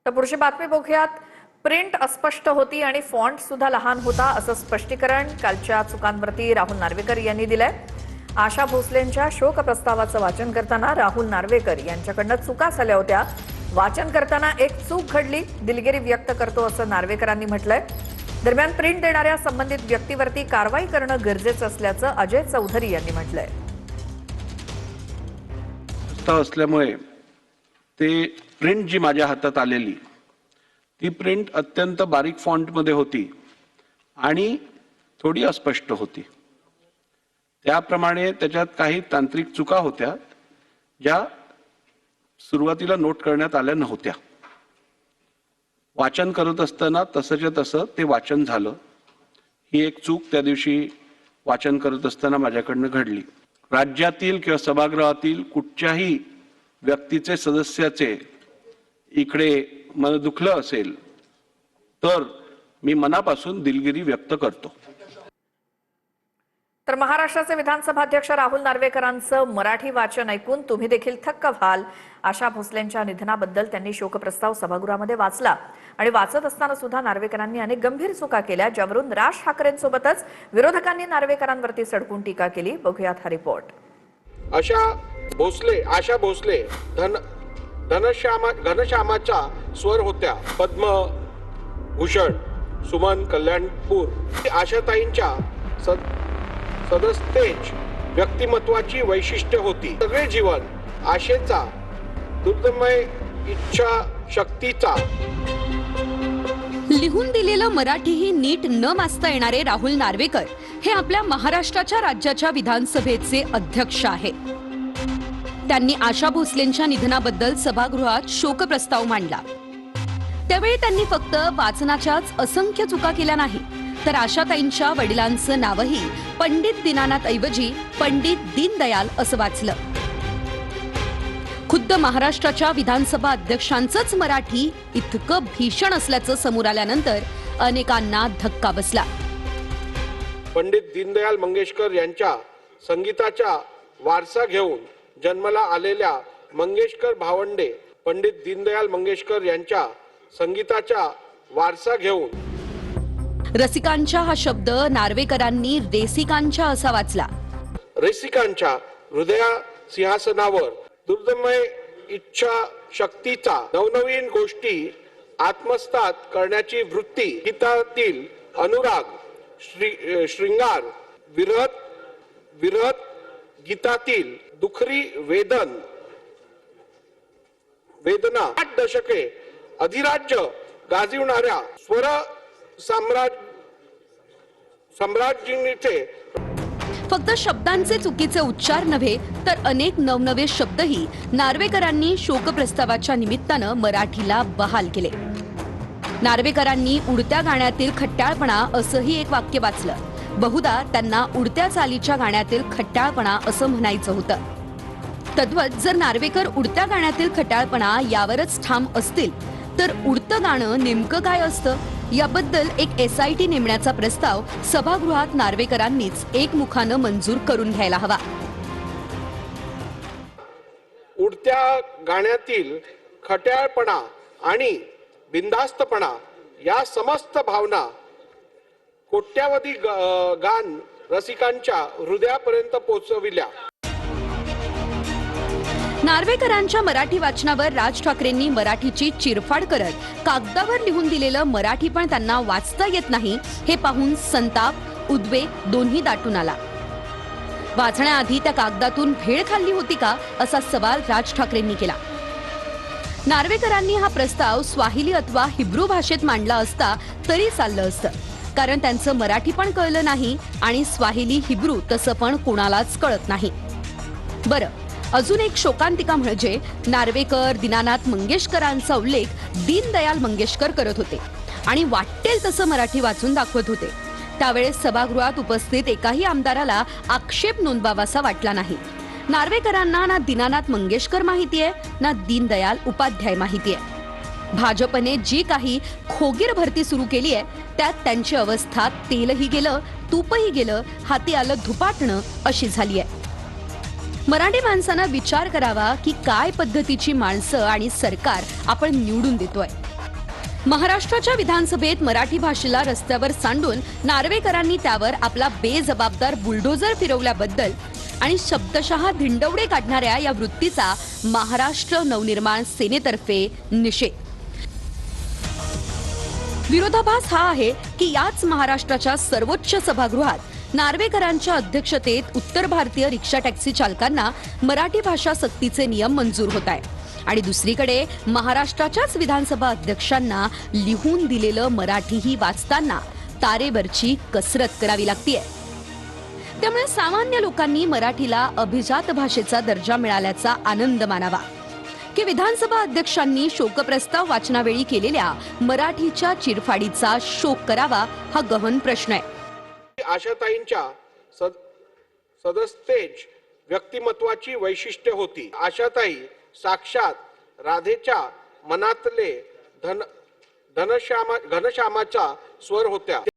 तर पुढची बातमी बघूयात। प्रिंट अस्पष्ट होती आणि फॉन्ट सुद्धा लहान होता असं स्पष्टीकरण कालच्या चुकांवरती राहुल नार्वेकर यांनी दिलंय। आशा भोसलेंच्या शोक प्रस्तावाचं वाचन करताना राहुल नार्वेकर यांच्याकडनं चुका झाल्या होत्या। वाचन करताना एक चूक घडली, दिलगिरी व्यक्त करतो असं नार्वेकरांनी म्हटलंय। दरम्यान प्रिंट देणाऱ्या संबंधित व्यक्तीवरती कारवाई करणं गरजेचं असल्याचं अजय चौधरी यांनी म्हटलंय। असल्यामुळे ते प्रिंट जी माझ्या हातात आलेली ती प्रिंट अत्यंत बारीक फॉन्ट मध्ये होती आणि थोडी अस्पष्ट होती। त्याप्रमाणे त्याच्यात काही तांत्रिक चुका होत्या ज्या सुरुवातीला नोट करण्यात आल्या नव्हत्या। वाचन करत असताना तसंच्या तसं ते वाचन झालं। ही एक चूक त्या दिवशी वाचन करत असताना माझ्याकडनं घडली। राज्यातील किंवा सभागृहातील कुठच्याही व्यक्तीचे सदस्याचे इकडे मन दुखलं असेल तर मी मनापासून दिलगिरी व्यक्त करतो। तर महाराष्ट्राचे विधानसभा अध्यक्ष राहुल नार्वेकरांचं मराठी वाचन ऐकून तुम्ही देखील थक्क व्हाल। आशा भोसलेंच्या निधनाबद्दल त्यांनी शोकप्रस्ताव सभागृहामध्ये वाचला आणि वाचत असताना सुद्धा नार्वेकरांनी अनेक गंभीर चुका केल्या, ज्यावरून राज ठाकरेंसोबतच विरोधकांनी नार्वेकरांवरती सडकून टीका केली। बघूयात हा रिपोर्ट। आशा भोसले घनश्यामाचा स्वर होत्या। पद्मभूषण सुमन कल्याणपूर आशाताईंच्या सदस्यतेच व्यक्तिमत्वाची वैशिष्ट्य होती। सगळे जीवन आशेचा दुर्दमय इच्छा शक्तीचा लिहून दिलेलं मराठीही नीट न वाचता येणारे राहुल नार्वेकर हे आपल्या महाराष्ट्राच्या राज्याच्या विधानसभेचे अध्यक्ष आहेत। त्यांनी आशा भोसलेंच्या निधनाबद्दल सभागृहात शोकप्रस्ताव मांडला। त्यावेळी त्यांनी फक्त वाचनाच्याच असंख्य चुका केल्या नाही, तर आशाताईंच्या वडिलांचं नावही पंडित दीनानाथ ऐवजी पंडित दीनदयाल असं वाचलं। खुद्द महाराष्ट्राच्या विधानसभा अध्यक्षांचंच मराठी इतकं भीषण असल्याचं समोर आल्यानंतर अनेकांना धक्का बसला। पंडित दीनदयाल मंगेशकर यांच्या संगीताचा वारसा घेऊन जन्माला आलेल्या मंगेशकर भावंडे पंडित दीनदयाल मंगेशकर यांच्या संगीताचा वारसा घेऊन रसिकांच्या हा शब्द नार्वेकरांनी रेसिकांच्या असा वाचला। रसिकांच्या हृदया सिंहासनावर दुर्दमय इच्छा शक्तीचा नवनवीन गोष्टी आत्मसात करण्याची वृत्ती, गीतातील अनुराग श्रृंगार विरह गीतातील दुखरी वेदना 8 दशके अधिराज्य गाजविणाऱ्या स्वर सम्राज्ञीचे फक्त शब्दांचे चुकीचे उच्चार नव्हे तर अनेक नवनवे शब्दही नार्वेकरांनी शोकप्रस्तावाच्या निमित्तानं मराठीला बहाल केले। नार्वेकरांनी उडत्या गाण्यातील खट्याळपणा असंही एक वाक्य वाचलं। बहुधा त्यांना उडत्या चालीच्या गाण्यातील खट्याळपणा असं म्हणायचं होतं। तद्वत जर नार्वेकर उडत्या गाण्यातील खट्याळपणा यावरच ठाम असतील तर उडतं गाणं नेमकं काय असतं याबद्दल एक SIT नेमण्याचा प्रस्ताव सभागृहात नार्वेकरांनीच एकमुखानं मंजूर करून घ्यायला हवा। उडत्या गाण्यातील खट्याळपणा आणि बिनधास्तपणा या समस्त भावना कोट्यावधी गान रसिकांच्या हृदयापर्यंत पोहोचविल्या। नार्वेकरांच्या मराठी वाचनावर राज ठाकरेंनी मराठीची चिरफाड करत कागदावर लिहून दिलेलं मराठी पण त्यांना वाचता येत नाही हे पाहून संताप उद्वेग दोन्ही दाटून आला। वाचण्याआधी त्या कागदातून भेळ खाल्ली होती का असा सवाल राज ठाकरेंनी केला। नार्वेकरांनी हा प्रस्ताव स्वाहिली अथवा हिब्रू भाषेत मांडला असता तरी चाललं असतं, कारण त्यांचं मराठी पण कळलं नाही आणि स्वाहिली हिब्रू तसं पण कोणालाच कळत नाही। बरं, अजून एक शोकांतिका म्हणजे नार्वेकर दीनानाथ मंगेशकरांचा उल्लेख दीनदयाल मंगेशकर करत होते आणि वाटेल तसं मराठी वाचून दाखवत होते। त्यावेळेस सभागृहात उपस्थित एकाही आमदाराला आक्षेप नोंदवावासा वाटला नाही। नार्वेकरांना ना दीनानाथ मंगेशकर माहितीये ना दीनदयाल उपाध्याय माहितीये। भाजपने जी काही खोगीर भरती सुरू केली आहे त्यात त्यांची अवस्था तेलही गेलं तूपही गेलं हाती आलं धुपाटणं अशी झाली आहे। मराठी माणसांना विचार करावा की काय पद्धतीची माणसं आणि सरकार आपण निवडून देतोय। महाराष्ट्राच्या विधानसभेत मराठी भाषेला रस्त्यावर सांडून नार्वेकरांनी त्यावर आपला बेजबाबदार बुलडोझर फिरवल्याबद्दल आणि शब्दशः धिंडवडे काढणाऱ्या या वृत्तीचा महाराष्ट्र नवनिर्माण सेनेतर्फे निषेध. विरोधाभास हा आहे की याच महाराष्ट्राच्या सर्वोच्च सभागृहात नार्वेकरांच्या अध्यक्षतेत उत्तर भारतीय रिक्षा टॅक्सी चालकांना मराठी भाषा सक्तीचे नियम मंजूर होत आहे आणि दुसरीकडे महाराष्ट्राच्याच विधानसभा अध्यक्षांना लिहून दिलेलं मराठीही वाचताना तारेवरची कसरत करावी लागतीये. त्यामुळे सामान्य लोकांनी मराठीला अभिजात भाषेचा दर्जा मिळाल्याचा आनंद मानावा की विधानसभा अध्यक्षांनी शोकप्रस्ताव वाचनावेळी केलेल्या मराठीच्या चिरफाडीचा शोक करावा हा गहन प्रश्न आहे. आशाताईंच्या सदस्तेज व्यक्तिमत्वाची वैशिष्ट्य होती. आशाताई साक्षात राधेच्या मनातले घनश्यामाचा स्वर होत्या.